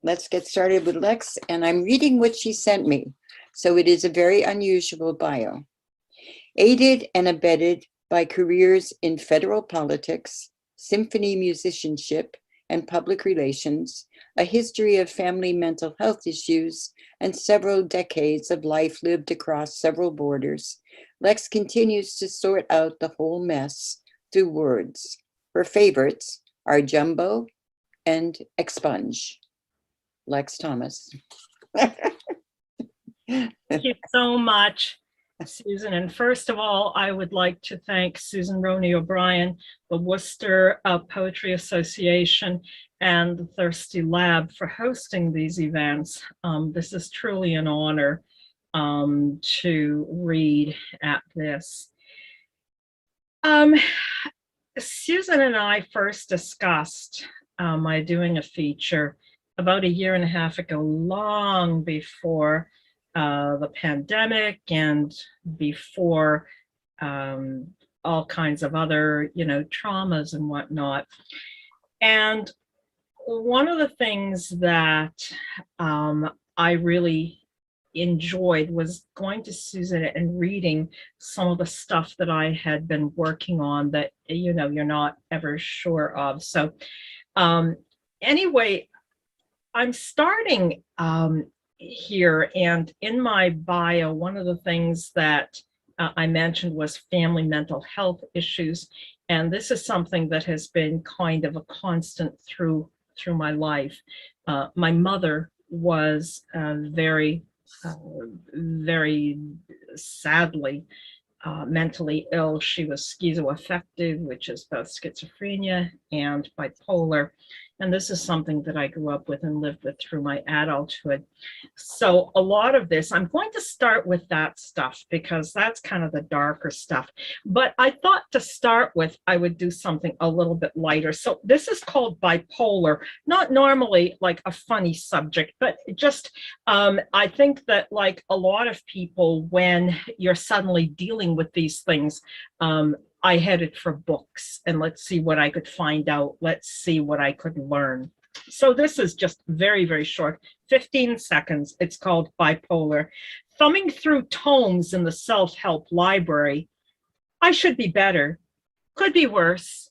let's get started with Lex, and I'm reading what she sent me. So it is a very unusual bio. Aided and abetted by careers in federal politics, symphony musicianship, and public relations, a history of family mental health issues, and several decades of life lived across several borders, Lex continues to sort out the whole mess through words. Her favorites are jumbo and expunge. Lex Thomas. Thank you so much, Susan. And first of all, I would like to thank Susan Roney O'Brien, the Worcester Poetry Association, and the Thirsty Lab for hosting these events. This is truly an honor to read at this. Susan and I first discussed my doing a feature about a year and a half ago, long before the pandemic and before all kinds of other, traumas and whatnot. And one of the things that I really enjoyed was going to Susan and reading some of the stuff that I had been working on that, you're not ever sure of. So anyway, I'm starting here, and in my bio, one of the things that I mentioned was family mental health issues, and this is something that has been kind of a constant through my life. My mother was very sadly mentally ill. She was schizoaffective, which is both schizophrenia and bipolar. And this is something that I grew up with and lived with through my adulthood. So a lot of this, I'm going to start with that stuff because that's kind of the darker stuff. But I thought to start with, I would do something a little bit lighter. So this is called bipolar, not normally like a funny subject, but just, I think that like a lot of people, when you're suddenly dealing with these things, I headed for books and let's see what I could find out. Let's see what I could learn. So this is just very, very short, 15 seconds. It's called Bipolar. Thumbing through tomes in the self-help library. I should be better. Could be worse.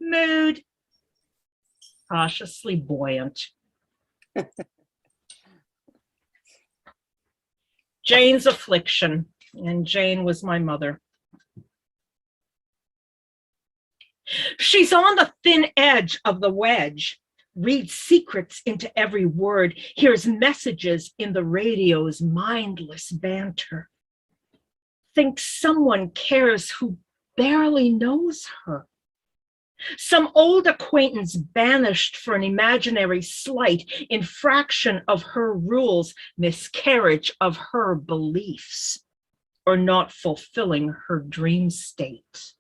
Mood. Cautiously buoyant. Jane's affliction. And Jane was my mother. She's on the thin edge of the wedge, reads secrets into every word, hears messages in the radio's mindless banter, thinks someone cares who barely knows her. Some old acquaintance banished for an imaginary slight, infraction of her rules, miscarriage of her beliefs, or not fulfilling her dream state.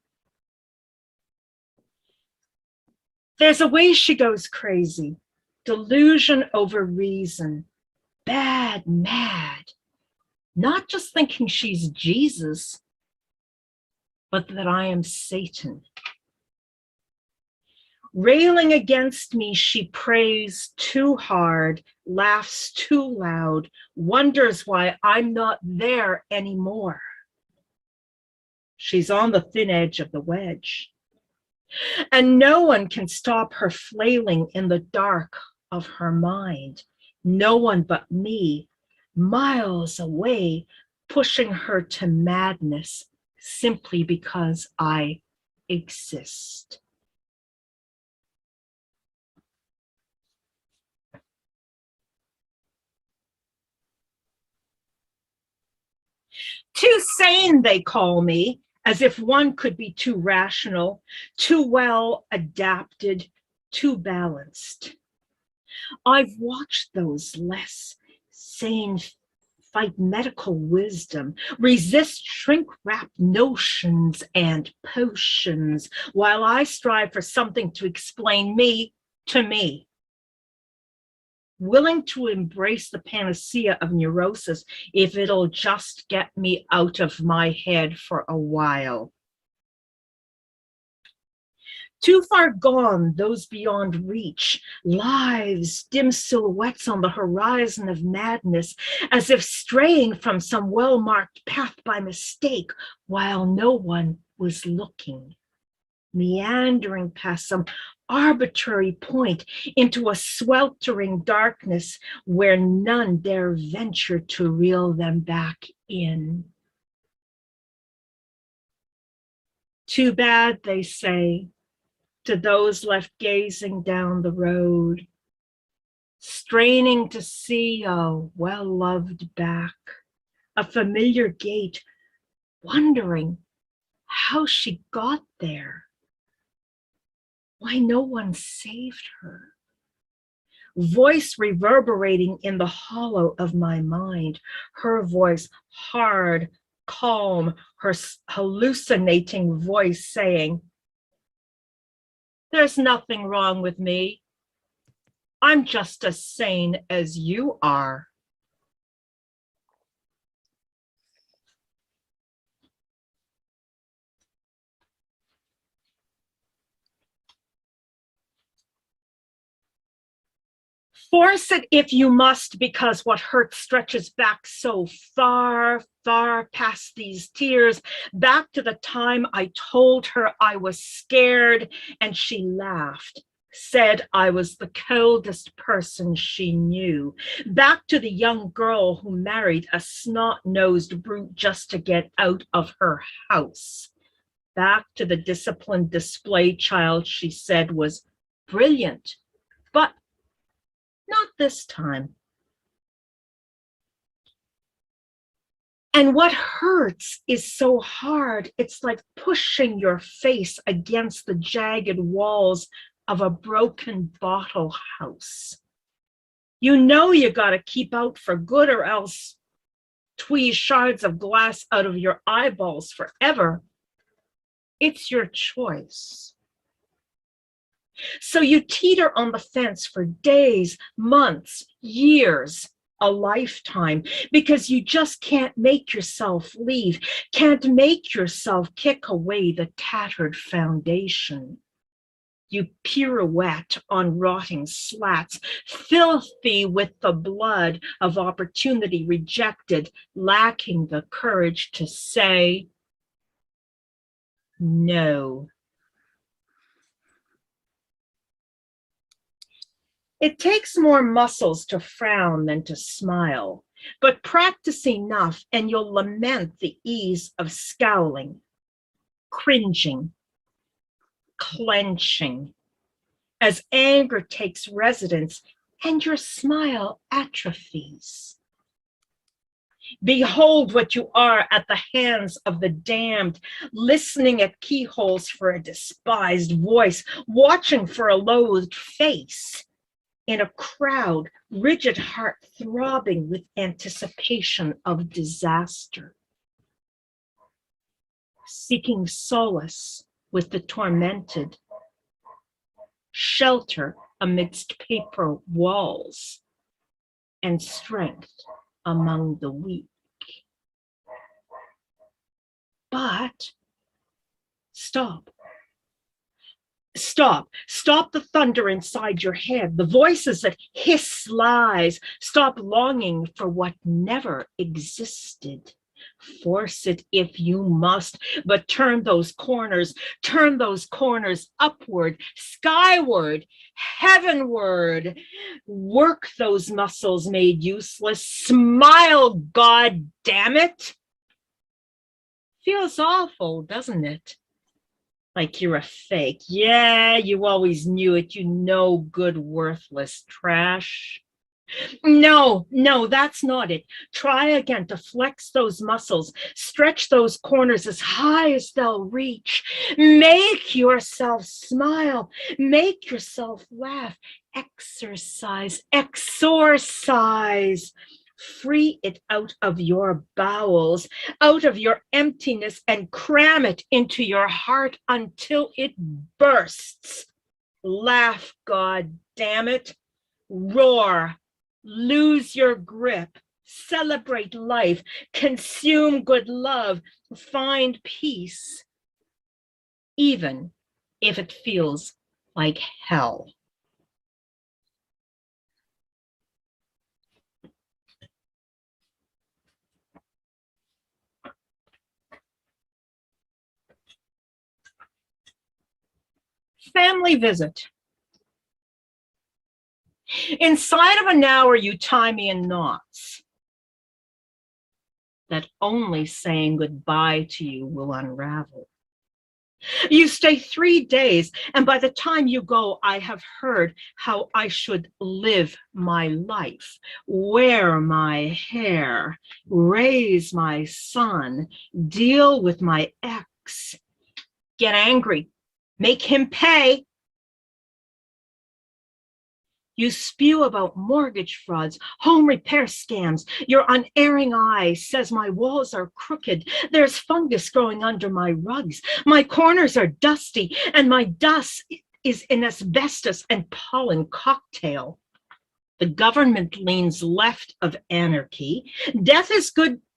There's a way she goes crazy, delusion over reason, bad, mad, not just thinking she's Jesus, but that I am Satan. Railing against me, she prays too hard, laughs too loud, wonders why I'm not there anymore. She's on the thin edge of the wedge. And no one can stop her flailing in the dark of her mind. No one but me, miles away, pushing her to madness simply because I exist. Too sane, they call me, as if one could be too rational, too well adapted, too balanced. I've watched those less sane fight medical wisdom, resist shrink-wrapped notions and potions, while I strive for something to explain me to me. Willing to embrace the panacea of neurosis if it'll just get me out of my head for a while. Too far gone, those beyond reach, lives, dim silhouettes on the horizon of madness, as if straying from some well-marked path by mistake, while no one was looking, meandering past some arbitrary point into a sweltering darkness where none dare venture to reel them back in. Too bad, they say, to those left gazing down the road, straining to see a well-loved back, a familiar gait, wondering how she got there, why no one saved her. Voice reverberating in the hollow of my mind, her voice hard, calm, her hallucinating voice saying, "There's nothing wrong with me. I'm just as sane as you are." Force it if you must, because what hurts stretches back so far, far past these tears, back to the time I told her I was scared and she laughed, said I was the coldest person she knew, back to the young girl who married a snot-nosed brute just to get out of her house, back to the disciplined display child she said was brilliant, but not this time. And what hurts is so hard, it's like pushing your face against the jagged walls of a broken bottle house. You know you gotta keep out for good or else tweeze shards of glass out of your eyeballs forever. It's your choice. So you teeter on the fence for days, months, years, a lifetime, because you just can't make yourself leave, can't make yourself kick away the tattered foundation. You pirouette on rotting slats, filthy with the blood of opportunity rejected, lacking the courage to say no. It takes more muscles to frown than to smile, but practice enough and you'll lament the ease of scowling, cringing, clenching, as anger takes residence and your smile atrophies. Behold what you are at the hands of the damned, listening at keyholes for a despised voice, watching for a loathed face. In a crowd, rigid heart throbbing with anticipation of disaster. Seeking solace with the tormented, shelter amidst paper walls, and strength among the weak. But stop. Stop the thunder inside your head, the voices that hiss lies. Stop longing for what never existed. Force it if you must, but turn those corners upward, skyward, heavenward. Work those muscles made useless. Smile, God damn it. Feels awful, doesn't it? Like you're a fake. Yeah, you always knew it, you no good, worthless trash. No, that's not it. Try again to flex those muscles, stretch those corners as high as they'll reach. Make yourself smile, make yourself laugh. Exercise, exorcise. Free it out of your bowels, out of your emptiness, and cram it into your heart until it bursts. Laugh, God damn it. Roar. Lose your grip. Celebrate life. Consume good love. Find peace. Even if it feels like hell. Family visit. Inside of an hour, you tie me in knots that only saying goodbye to you will unravel. You stay 3 days, and by the time you go, I have heard how I should live my life, wear my hair, raise my son, deal with my ex, get angry, make him pay. You spew about mortgage frauds, home repair scams. Your unerring eye says my walls are crooked. There's fungus growing under my rugs. My corners are dusty, and my dust is in asbestos and pollen cocktail. The government leans left of anarchy. Death is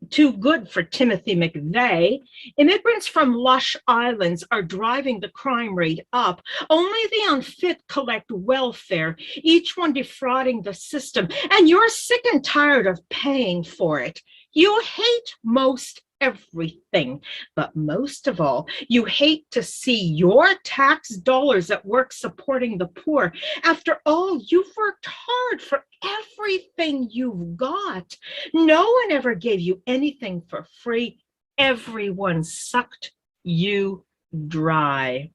too good for Timothy McVeigh. Immigrants from lush islands are driving the crime rate up. Only the unfit collect welfare, each one defrauding the system. And you're sick and tired of paying for it. You hate most everything, but most of all, you hate to see your tax dollars at work supporting the poor. After all, you've worked hard for everything you've got. No one ever gave you anything for free. Everyone sucked you dry.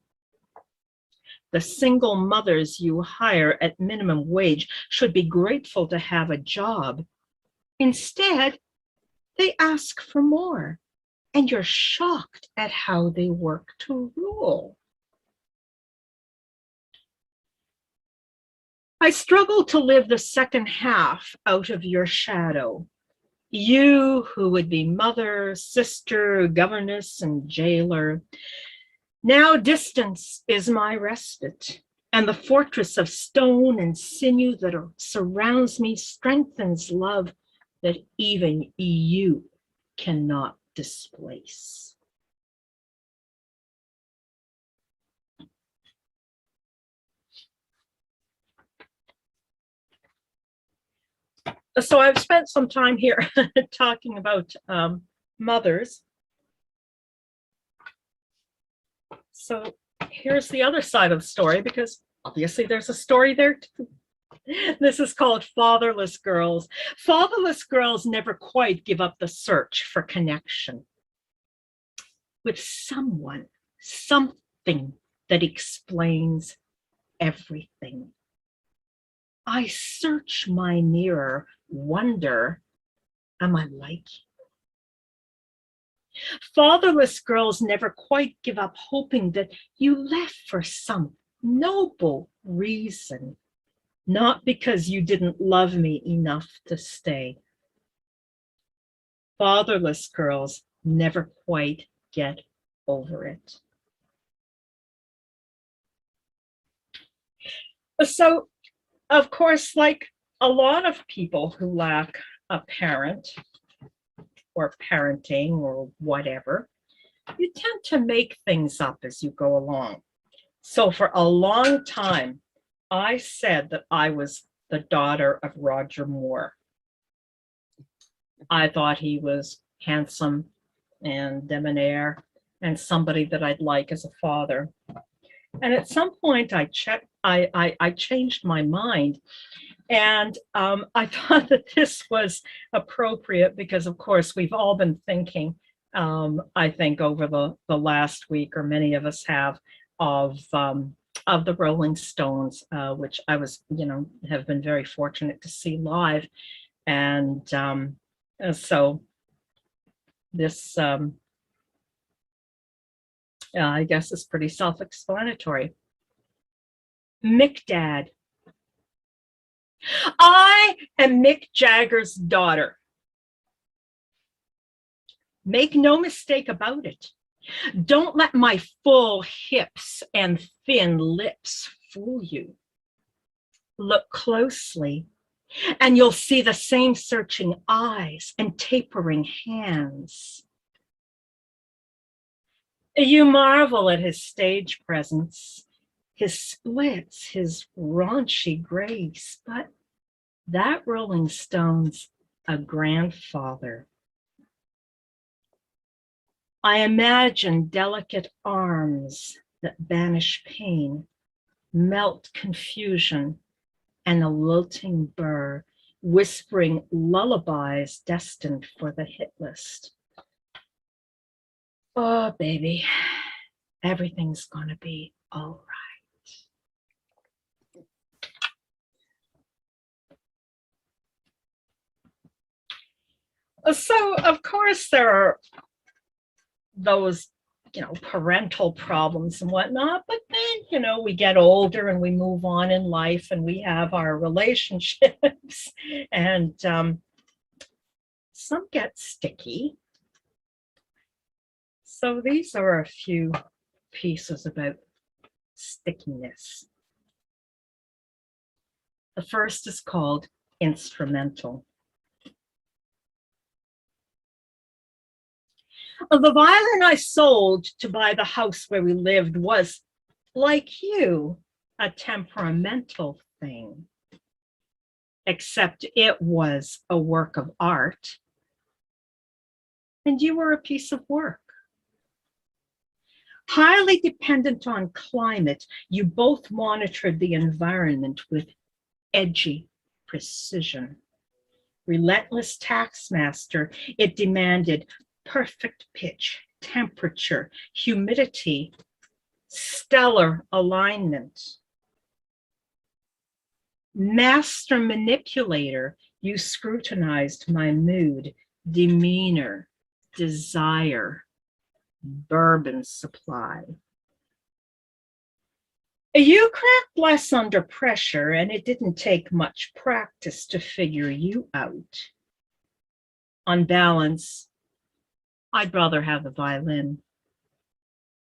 The single mothers you hire at minimum wage should be grateful to have a job. Instead, they ask for more, and you're shocked at how they work to rule. I struggle to live the second half out of your shadow. You who would be mother, sister, governess, and jailer. Now distance is my respite, and the fortress of stone and sinew that surrounds me strengthens love that even you cannot displace. So I've spent some time here talking about mothers. So here's the other side of the story, because obviously there's a story there too. This is called Fatherless Girls. Fatherless girls never quite give up the search for connection with someone, something that explains everything. I search my mirror, wonder, am I like you? Fatherless girls never quite give up hoping that you left for some noble reason, not because you didn't love me enough to stay. Fatherless girls never quite get over it. So, of course, like a lot of people who lack a parent or parenting or whatever, you tend to make things up as you go along. So for a long time, I said that I was the daughter of Roger Moore. I thought he was handsome and debonair and somebody that I'd like as a father. And at some point I changed my mind. And I thought that this was appropriate because, of course, we've all been thinking, I think over the last week, or many of us have, of the Rolling Stones, which I was, have been very fortunate to see live. And so this, I guess, is pretty self-explanatory. Mick Dad. I am Mick Jagger's daughter. Make no mistake about it. Don't let my full hips and thin lips fool you. Look closely, and you'll see the same searching eyes and tapering hands. You marvel at his stage presence, his splits, his raunchy grace, but that Rolling Stone's a grandfather. I imagine delicate arms that banish pain, melt confusion, and a lilting burr, whispering lullabies destined for the hit list. Oh, baby, everything's gonna be all right. So, of course, there are those, parental problems and whatnot, but then, we get older and we move on in life and we have our relationships and some get sticky. So these are a few pieces about stickiness. The first is called Instrumental. The violin I sold to buy the house where we lived was, like you, a temperamental thing, except it was a work of art, and you were a piece of work. Highly dependent on climate, you both monitored the environment with edgy precision. Relentless taskmaster, it demanded perfect pitch, temperature, humidity, stellar alignment. Master manipulator, you scrutinized my mood, demeanor, desire, bourbon supply. You cracked less under pressure, and it didn't take much practice to figure you out. On balance, I'd rather have the violin.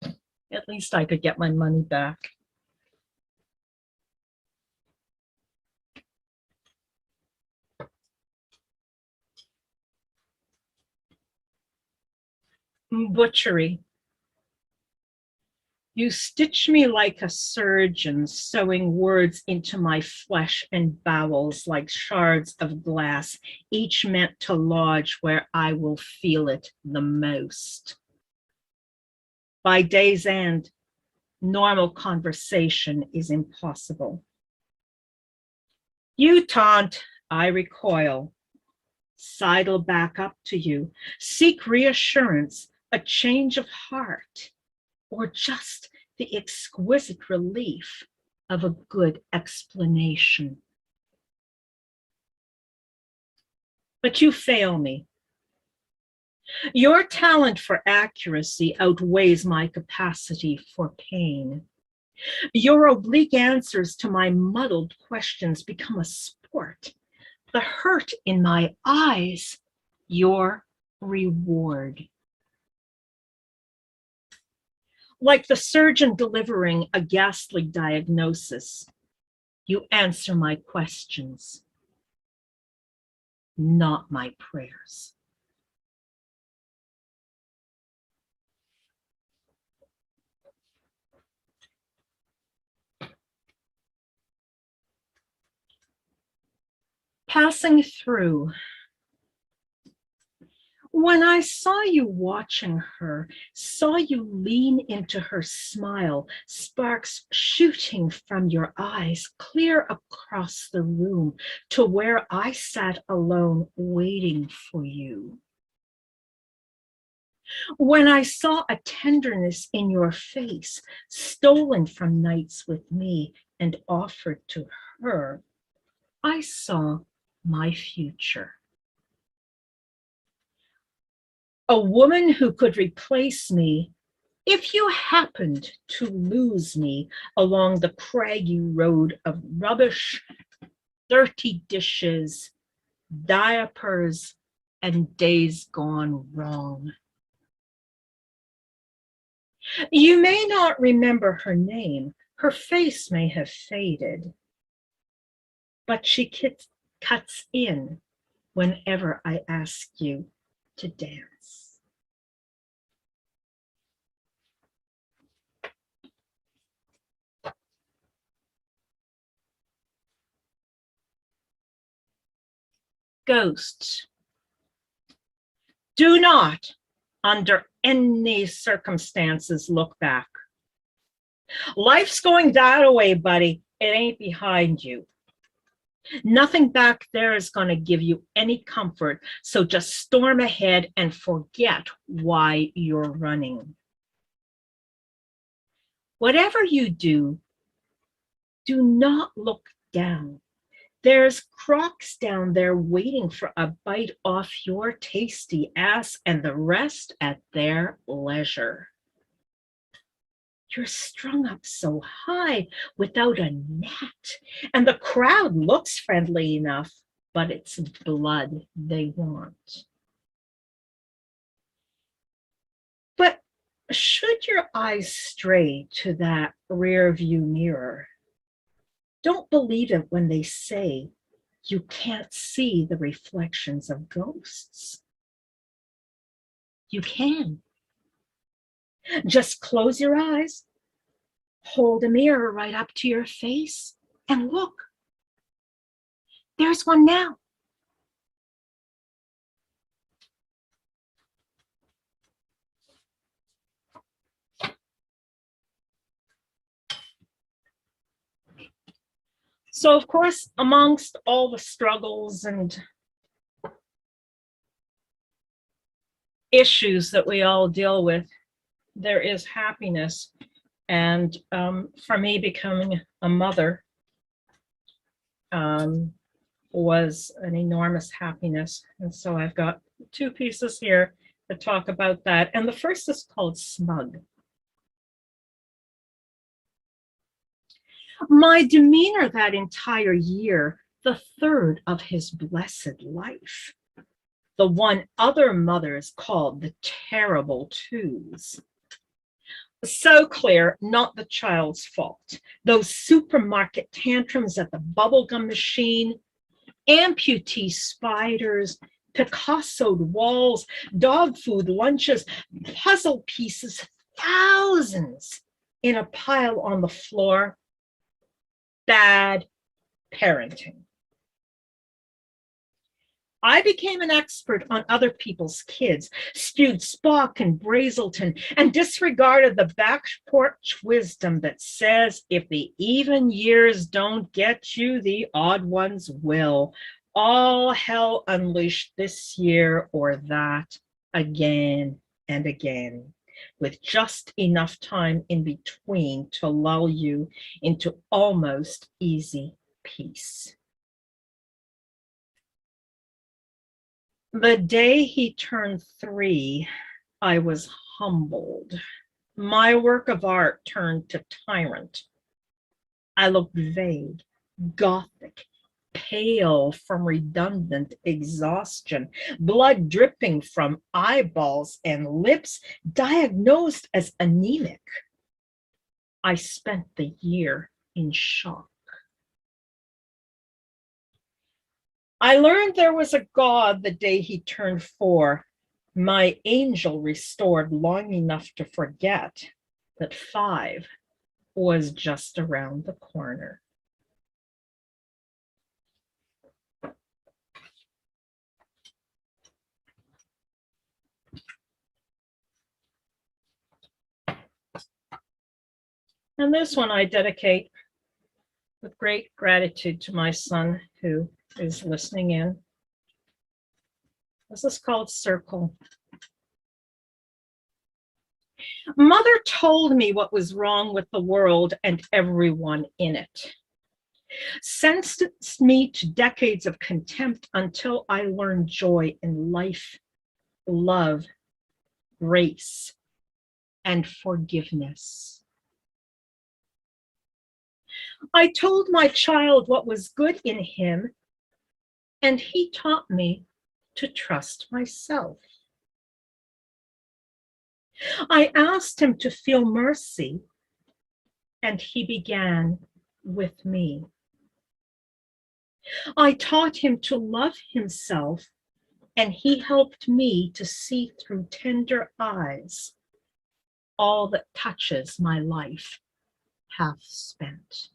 At least I could get my money back. Butchery. You stitch me like a surgeon, sewing words into my flesh and bowels like shards of glass, each meant to lodge where I will feel it the most. By day's end, normal conversation is impossible. You taunt, I recoil, sidle back up to you, seek reassurance, a change of heart, or just the exquisite relief of a good explanation. But you fail me. Your talent for accuracy outweighs my capacity for pain. Your oblique answers to my muddled questions become a sport. The hurt in my eyes, your reward. Like the surgeon delivering a ghastly diagnosis, you answer my questions, not my prayers. Passing through. When I saw you watching her, saw you lean into her smile, sparks shooting from your eyes, clear across the room to where I sat alone waiting for you. When I saw a tenderness in your face, stolen from nights with me and offered to her, I saw my future. A woman who could replace me if you happened to lose me along the craggy road of rubbish, dirty dishes, diapers, and days gone wrong. You may not remember her name, her face may have faded, but she cuts in whenever I ask you to dance. ghosts. Do not, under any circumstances, look back. Life's going that way, buddy. It ain't behind you. Nothing back there is going to give you any comfort, so just storm ahead and forget why you're running. Whatever you do, do not look down. There's crocs down there waiting for a bite off your tasty ass, and the rest at their leisure. You're strung up so high without a net, and the crowd looks friendly enough, but it's blood they want. But should your eyes stray to that rear view mirror, don't believe it when they say you can't see the reflections of ghosts. You can. Just close your eyes, hold a mirror right up to your face, and look. There's one now. So, of course, amongst all the struggles and issues that we all deal with, there is happiness. And for me, becoming a mother was an enormous happiness. And so I've got two pieces here to talk about that. And the first is called Smug. My demeanor that entire year, the third of his blessed life, the one other mothers called the terrible twos. So clear, not the child's fault. Those supermarket tantrums at the bubblegum machine, amputee spiders, Picassoed walls, dog food lunches, puzzle pieces, thousands in a pile on the floor. Bad parenting. I became an expert on other people's kids, spewed Spock and Brazelton, and disregarded the back porch wisdom that says if the even years don't get you, the odd ones will. All hell unleashed this year or that, again and again, with just enough time in between to lull you into almost easy peace. The day he turned 3, I was humbled. My work of art turned to tyrant. I looked vague, gothic, pale from redundant exhaustion, blood dripping from eyeballs and lips diagnosed as anemic. I spent the year in shock. I learned there was a God the day he turned 4. My angel restored long enough to forget that 5 was just around the corner. And this one I dedicate with great gratitude to my son who is listening in. This is called Circle. Mother told me what was wrong with the world and everyone in it. Sentenced me to decades of contempt until I learned joy in life, love, grace, and forgiveness. I told my child what was good in him, and he taught me to trust myself. I asked him to feel mercy, and he began with me. I taught him to love himself, and he helped me to see through tender eyes all that touches my life half spent.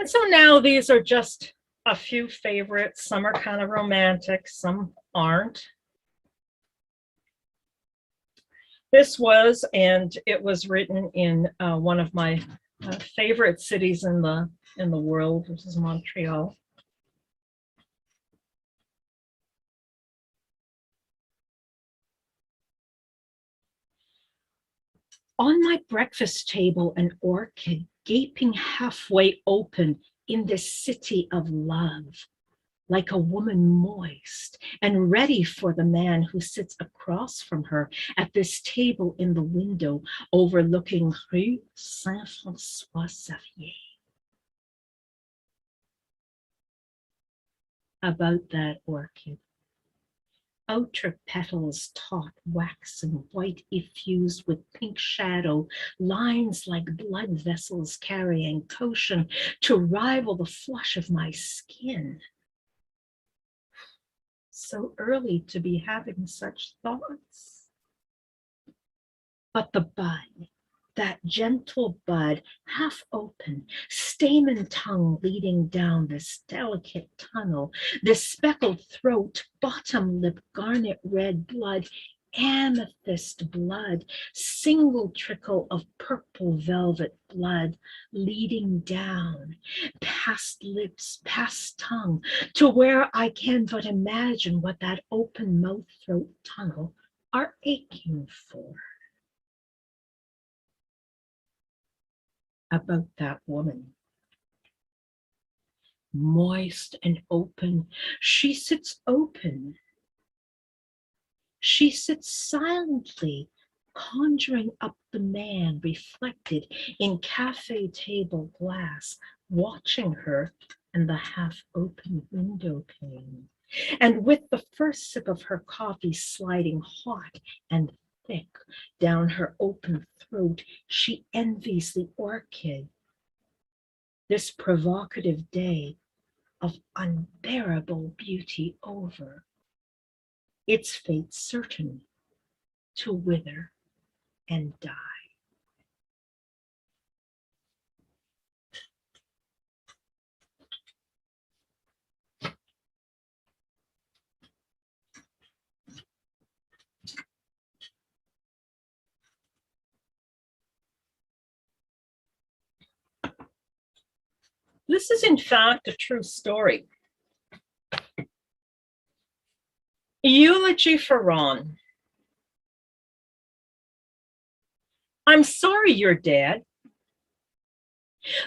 And so now these are just a few favorites. Some are kind of romantic, some aren't. This was, and it was written in one of my favorite cities in the world, which is Montreal. On my breakfast table, an orchid gaping halfway open in this city of love, like a woman moist and ready for the man who sits across from her at this table in the window overlooking Rue Saint-François-Xavier. About that orchid. Outer petals taut, waxen white, effused with pink shadow, lines like blood vessels carrying potion to rival the flush of my skin. So early to be having such thoughts. But the bud, that gentle bud, half open, stamen tongue leading down this delicate tunnel, this speckled throat, bottom lip, garnet red blood, amethyst blood, single trickle of purple velvet blood leading down, past lips, past tongue, to where I can but imagine what that open mouth throat tunnel are aching for. About that woman. Moist and open, she sits open. She sits silently, conjuring up the man reflected in cafe table glass, watching her in the half-open window pane. And with the first sip of her coffee sliding hot and thick down her open throat, she envies the orchid. This provocative day of unbearable beauty over, its fate certain to wither and die. This is in fact a true story. Eulogy for Ron. I'm sorry you're dead.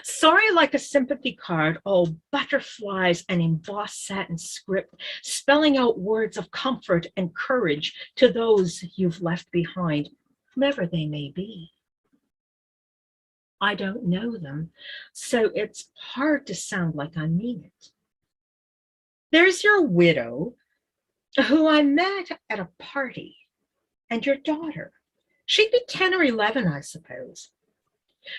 Sorry like a sympathy card, all butterflies and embossed satin script, spelling out words of comfort and courage to those you've left behind, whomever they may be. I don't know them, so it's hard to sound like I mean it. There's your widow, who I met at a party, and your daughter. She'd be 10 or 11, I suppose.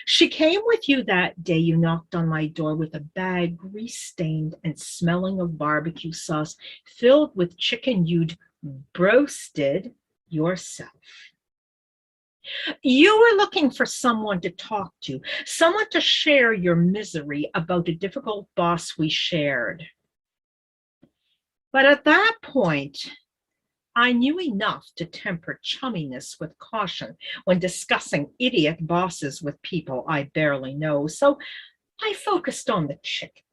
She came with you that day you knocked on my door with a bag grease-stained and smelling of barbecue sauce filled with chicken you'd broasted yourself. You were looking for someone to talk to, someone to share your misery about a difficult boss we shared. But at that point, I knew enough to temper chumminess with caution when discussing idiot bosses with people I barely know, so I focused on the chicken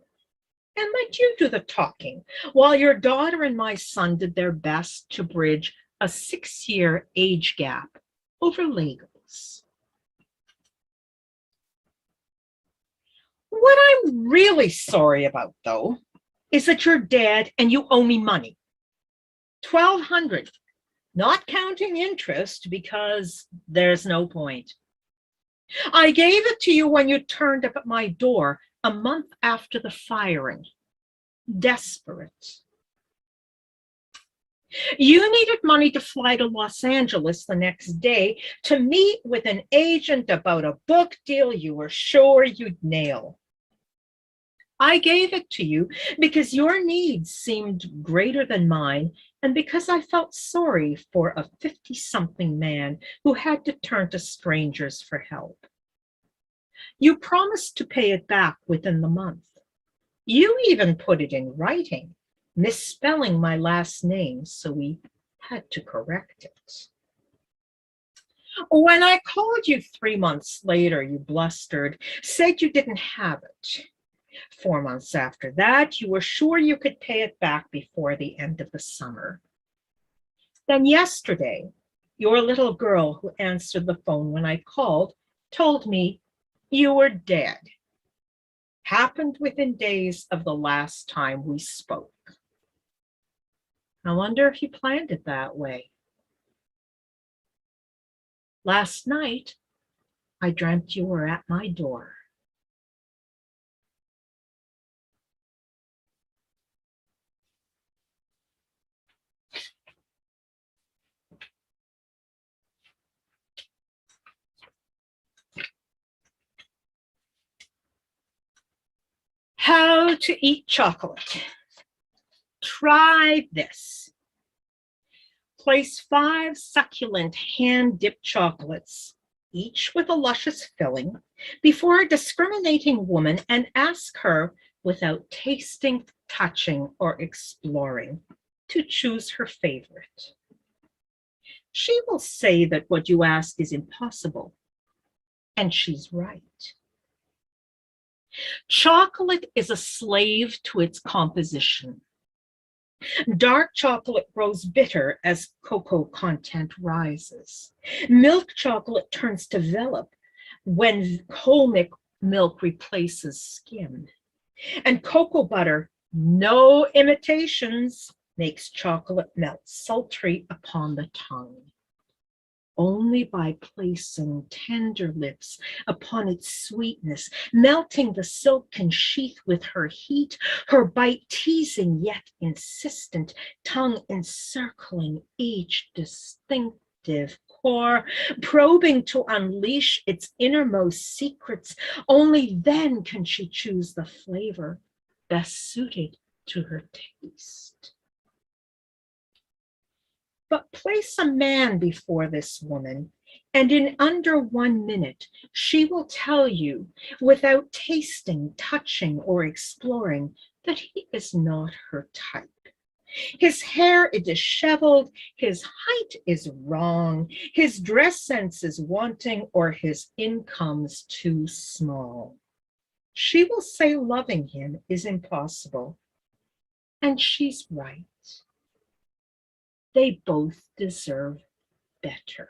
and let you do the talking, while your daughter and my son did their best to bridge a 6-year age gap over Legos. What I'm really sorry about, though, is that you're dead and you owe me money. $1,200, not counting interest because there's no point. I gave it to you when you turned up at my door a month after the firing. Desperate. You needed money to fly to Los Angeles the next day to meet with an agent about a book deal you were sure you'd nail. I gave it to you because your needs seemed greater than mine and because I felt sorry for a 50-something man who had to turn to strangers for help. You promised to pay it back within the month. You even put it in writing, misspelling my last name, so we had to correct it. When I called you 3 months later, you blustered, said you didn't have it. 4 months after that, you were sure you could pay it back before the end of the summer. Then yesterday, your little girl who answered the phone when I called told me you were dead. Happened within days of the last time we spoke. I wonder if you planned it that way. Last night, I dreamt you were at my door. How to eat chocolate. Try this. Place 5 succulent hand-dipped chocolates, each with a luscious filling, before a discriminating woman and ask her, without tasting, touching, or exploring, to choose her favorite. She will say that what you ask is impossible, and she's right. Chocolate is a slave to its composition. Dark chocolate grows bitter as cocoa content rises. Milk chocolate turns to velvet when whole milk replaces skim. And cocoa butter, no imitations, makes chocolate melt sultry upon the tongue. Only by placing tender lips upon its sweetness, melting the silken sheath with her heat, her bite teasing yet insistent, tongue encircling each distinctive core, probing to unleash its innermost secrets. Only then can she choose the flavor best suited to her taste. But place a man before this woman, and in under 1 minute, she will tell you, without tasting, touching, or exploring, that he is not her type. His hair is disheveled, his height is wrong, his dress sense is wanting, or his income's too small. She will say loving him is impossible, and she's right. They both deserve better.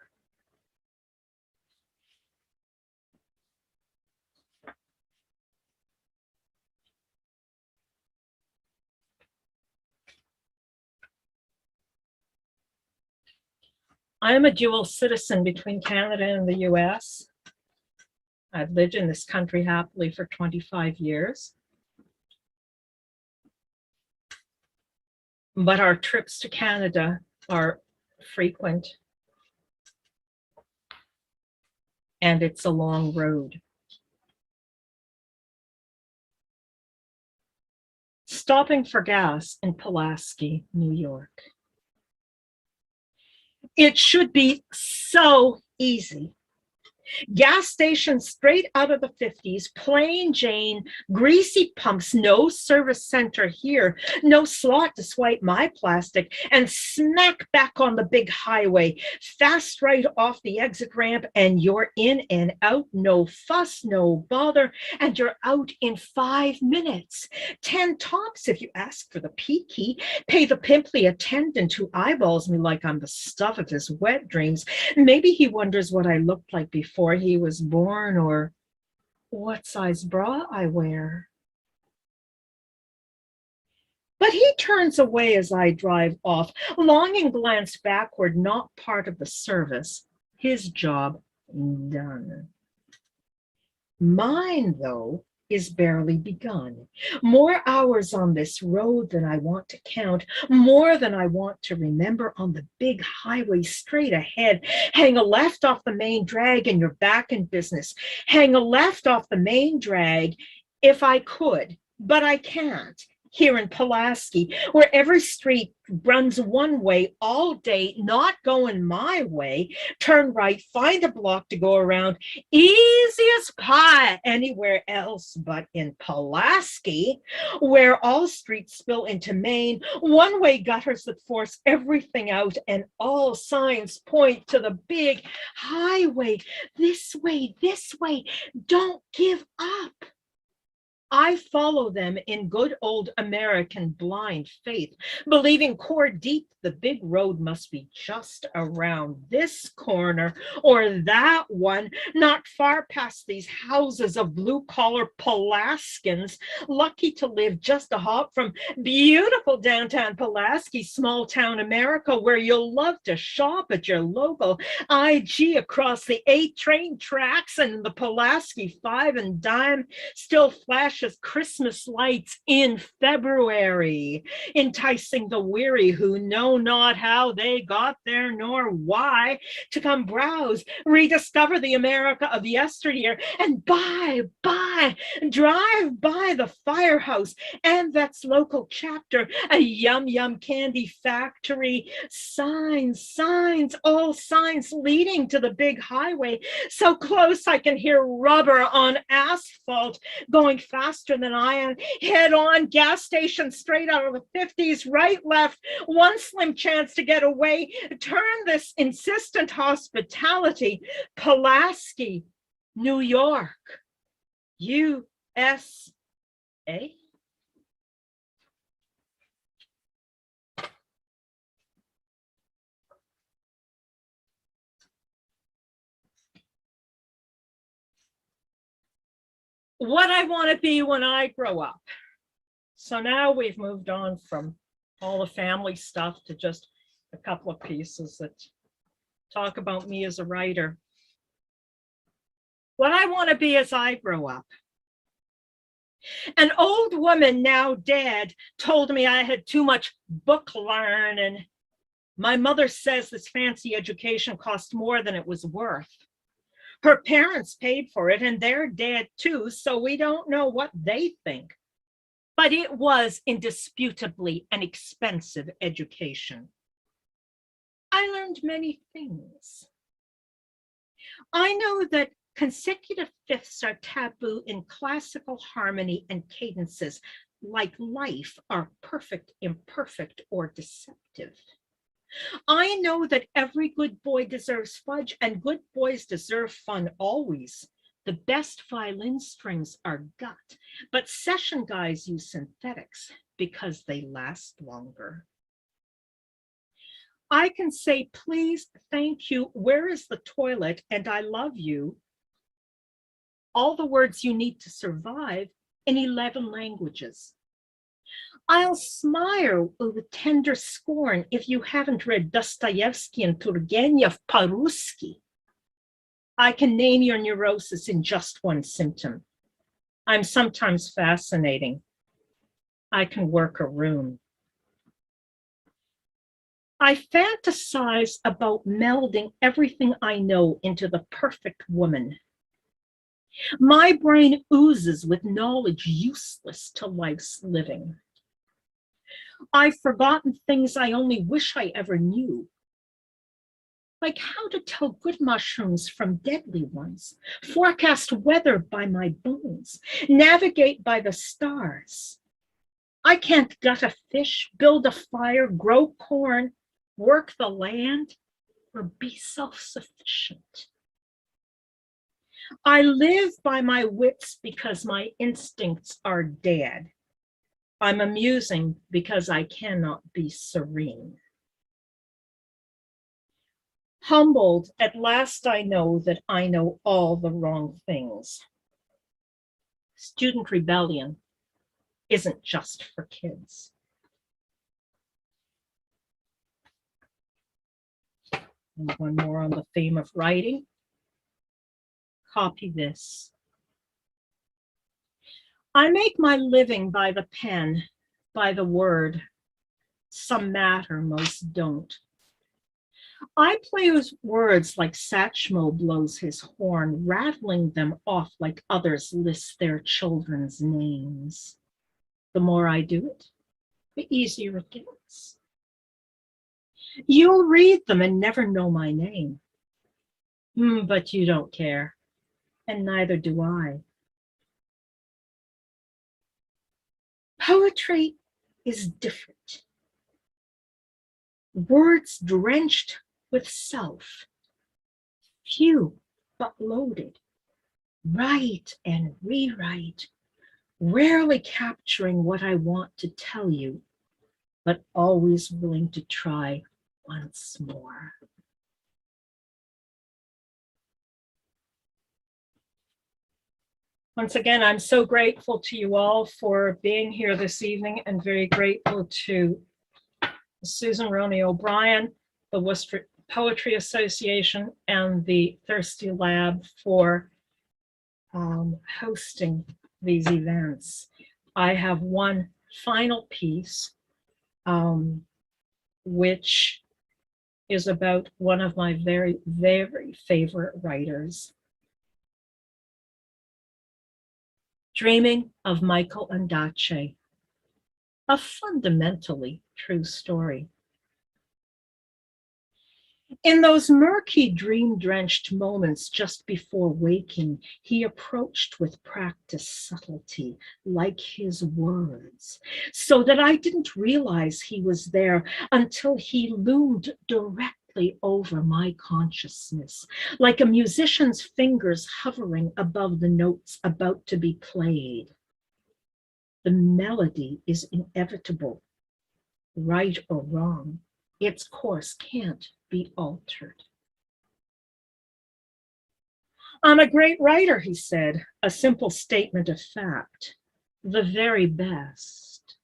I am a dual citizen between Canada and the US. I've lived in this country happily for 25 years. But our trips to Canada are frequent, and it's a long road. Stopping for gas in Pulaski, New York. It should be so easy. Gas stations straight out of the 50s, plain Jane, greasy pumps, no service center here, no slot to swipe my plastic, and smack back on the big highway, fast right off the exit ramp, and you're in and out, no fuss, no bother, and you're out in 5 minutes. 10 tops if you ask for the P key, pay the pimply attendant who eyeballs me like I'm the stuff of his wet dreams. Maybe he wonders what I looked like before he was born, or what size bra I wear. But he turns away as I drive off, longing glance backward, not part of the service. His job done. Mine, though, is barely begun. More hours on this road than I want to count, more than I want to remember on the big highway straight ahead. Hang a left off the main drag and you're back in business. Hang a left off the main drag if I could, but I can't. here in Pulaski, where every street runs one way all day, not going my way. Turn right, find a block to go around. Easy as pie anywhere else but in Pulaski, where all streets spill into Maine, one-way gutters that force everything out, and all signs point to the big highway. This way, don't give up. I follow them in good old American blind faith, believing core deep the big road must be just around this corner or that one, not far past these houses of blue-collar Pulaskins, lucky to live just a hop from beautiful downtown Pulaski, small town America, where you'll love to shop at your local IG across the 8 train tracks, and the Pulaski 5 and dime still flashes Christmas lights in February, enticing the weary who know not how they got there nor why, to come browse, rediscover the America of yesteryear, and drive by the firehouse and that's local chapter, a yum candy factory, signs, all signs leading to the big highway, so close I can hear rubber on asphalt, going faster than I am, head on, gas station straight out of the 50s, right, left, one slim chance to get away, turn this insistent hospitality, Pulaski, New York, USA. What I want to be when I grow up. So now we've moved on from all the family stuff to just a couple of pieces that talk about me as a writer. What I want to be as I grow up. An old woman, now dead, told me I had too much book learning. My mother says this fancy education cost more than it was worth. Her parents paid for it and they're dead too, so we don't know what they think. But it was indisputably an expensive education. I learned many things. I know that consecutive fifths are taboo in classical harmony, and cadences, like life, are perfect, imperfect, or deceptive. I know that every good boy deserves fudge, and good boys deserve fun always. The best violin strings are gut, but session guys use synthetics because they last longer. I can say, please, thank you, where is the toilet, and I love you. All the words you need to survive in 11 languages. I'll smile with tender scorn if you haven't read Dostoevsky and Turgenev по-русски. I can name your neurosis in just one symptom. I'm sometimes fascinating. I can work a room. I fantasize about melding everything I know into the perfect woman. My brain oozes with knowledge useless to life's living. I've forgotten things I only wish I ever knew. Like how to tell good mushrooms from deadly ones, forecast weather by my bones, navigate by the stars. I can't gut a fish, build a fire, grow corn, work the land, or be self-sufficient. I live by my wits because my instincts are dead. I'm amusing because I cannot be serene. Humbled, at last I know that I know all the wrong things. Student rebellion isn't just for kids. And one more on the theme of writing. Copy this. I make my living by the pen, by the word. Some matter, most don't. I play with words like Satchmo blows his horn, rattling them off like others list their children's names. The more I do it, the easier it gets. You'll read them and never know my name. But you don't care, and neither do I. Poetry is different. Words drenched with self, few but loaded, write and rewrite, rarely capturing what I want to tell you, but always willing to try once more. Once again, I'm so grateful to you all for being here this evening, and very grateful to Susan Roney O'Brien, the Worcester Poetry Association, and the Thirsty Lab for hosting these events. I have one final piece, which is about one of my very, very favorite writers. Dreaming of Michael Ondaatje, a fundamentally true story. In those murky, dream-drenched moments just before waking, he approached with practiced subtlety, like his words, so that I didn't realize he was there until he loomed directly over my consciousness, like a musician's fingers hovering above the notes about to be played. The melody is inevitable, right or wrong. Its course can't be altered. I'm a great writer, he said, a simple statement of fact, the very best.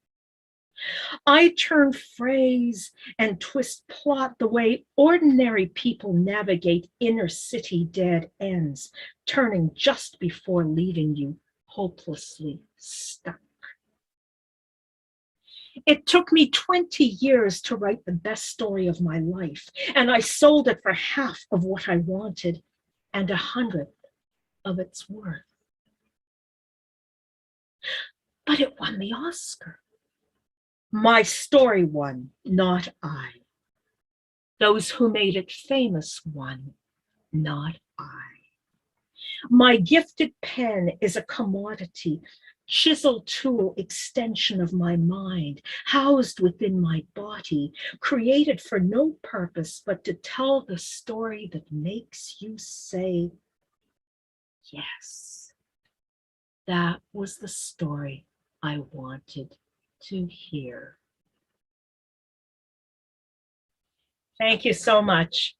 I turn phrase and twist plot the way ordinary people navigate inner city dead ends, turning just before leaving you hopelessly stuck. It took me 20 years to write the best story of my life, and I sold it for half of what I wanted and 100th of its worth. But it won the Oscar. My story won, not I. Those who made it famous won, not I. My gifted pen is a commodity, chisel tool extension of my mind, housed within my body, created for no purpose but to tell the story that makes you say, yes, that was the story I wanted to hear. Thank you so much.